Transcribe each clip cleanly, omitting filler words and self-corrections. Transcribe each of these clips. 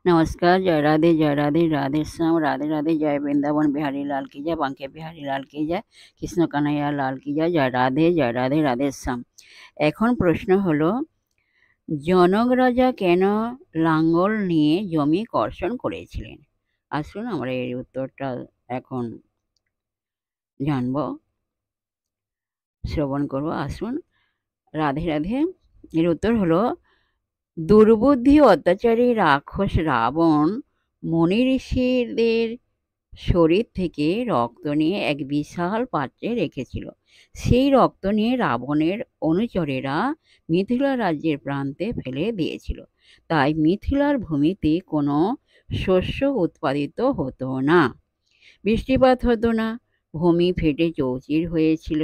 नमस्कार, जय राधे, राधे श्याम, राधे राधे, जय वृंदावन बिहारी लाल की जय, बांके बिहारी लाल की जय, কৃষ্ণ কানাইয়া লাল কি জয়, জয় রাধে, রাধে শ্যাম। এখন প্রশ্ন হলো, জনক রাজা কেন লাঙ্গল নিয়ে জমি কর্ষণ করেছিলেন? আসুন আমরা এর উত্তরটা এখন জানবো, শ্রবণ করবো। আসুন, রাধে রাধে। এর উত্তর হলো, দুর্বুদ্ধি অত্যাচারী রাক্ষস রাবণ মুনি ঋষিদের শরীর থেকে রক্ত নিয়ে এক বিশাল পাত্রে রেখেছিল। সেই রক্ত নিয়ে রাবণের অনুচরেরা মিথিলা রাজ্যের প্রান্তে ফেলে দিয়েছিল। তাই মিথিলার ভূমিতে কোনো শস্য উৎপাদিত হতো না, বৃষ্টিপাত হতো না, ভূমি ফেটে চৌচির হয়েছিল।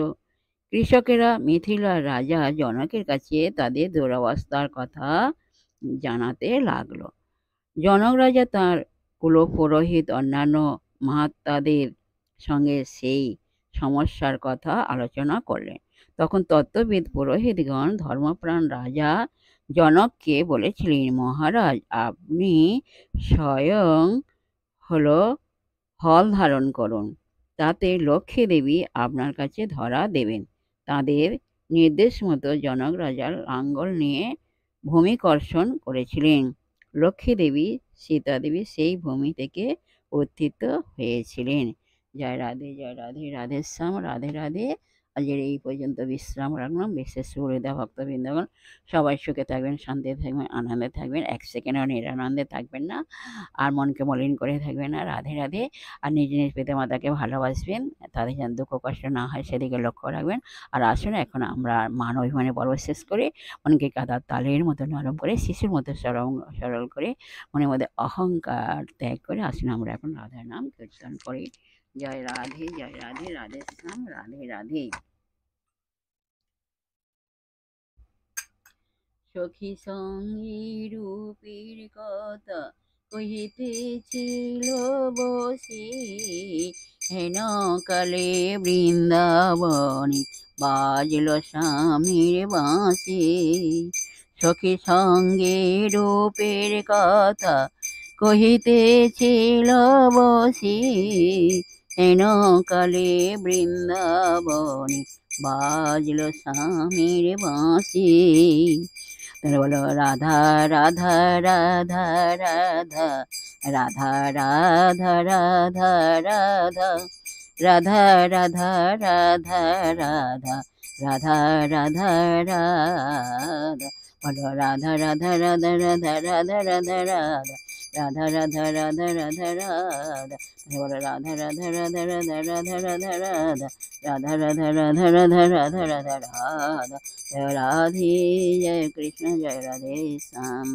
কৃষকেরা মিথিলার রাজা জনকের কাছে তাদের দুরবস্থার কথা জানাতে লাগলো। জনক রাজা তাঁর কুলপুরোহিত অন্যান্য মহাত্মাদের সঙ্গে সেই সমস্যার কথা আলোচনা করলেন। তখন তত্ত্ববিদ পুরোহিতগণ ধর্মপ্রাণ রাজা জনককে বলেছিলেন, মহারাজ, আপনি স্বয়ং হল ধারণ করুন, তাতে লক্ষ্মী দেবী আপনার কাছে ধরা দেবেন। তাদের নির্দেশ মতো জনক রাজা লাঙ্গল নিয়ে ভূমি কর্ষণ করেছিলেন। লক্ষ্মী দেবী, সীতা দেবী সেই ভূমি থেকে উত্থিত হয়েছিলেন। জয় রাধে, রাধে শ্যাম, রাধে রাধে। আজকের এই পর্যন্ত বিশ্রাম রাখলাম। বিশেষ গুরুদেব ভক্তবৃন্দগণ সবাই সুখে থাকবেন, শান্তিতে থাকবেন, আনন্দে থাকবেন, এক সেকেন্ডও নিরানন্দে থাকবেন না, আর মনকে মলিন করে থাকবেন না। রাধে রাধে। আর নিজ নিজ পিতা মাতাকে ভালোবাসবেন, তাদের যেন দুঃখ কষ্ট না হয় সেদিকে লক্ষ্য রাখবেন। আর আসুন এখন আমরা মান অভিমানে পর্ব শেষ করে মনকে কাদার তালের মতো নরম করে, শিশুর মতো সরল করে, মনের মধ্যে অহংকার ত্যাগ করে আসুন আমরা এখন রাধার নাম কীর্তন করি। জয় রাধে, রাধে শ্যাম, রাধে রাধে। সখী সঙ্গী রূপের কথা কহিতেছিল বসে, হেন কালে বৃন্দাবনে বাজল স্বামীর বাঁশি। সখী সঙ্গে রূপের কথা কহিতেছিল বসে, হেন কালে বৃন্দাবনে বাজল স্বামীর বাঁশি। তাহলে বলো, রাধা রাধা রাধা রাধা, রাধা রাধা রাধা রাধা, রাধা রাধা রাধা রাধা, রাধা রাধা রাধা। বলো, রাধা রাধা রাধা রাধা রাধা রাধা রাধা, রাধা রাধা রাধা রাধা রাধা। বলো, রাধা রাধা রাধা রাধা রাধা রাধা রাধা, রাধা রাধা রাধা রাধা রাধা রাধা রাধা। জয় রাধে, জয় কৃষ্ণ, জয় রাধে শ্যাম,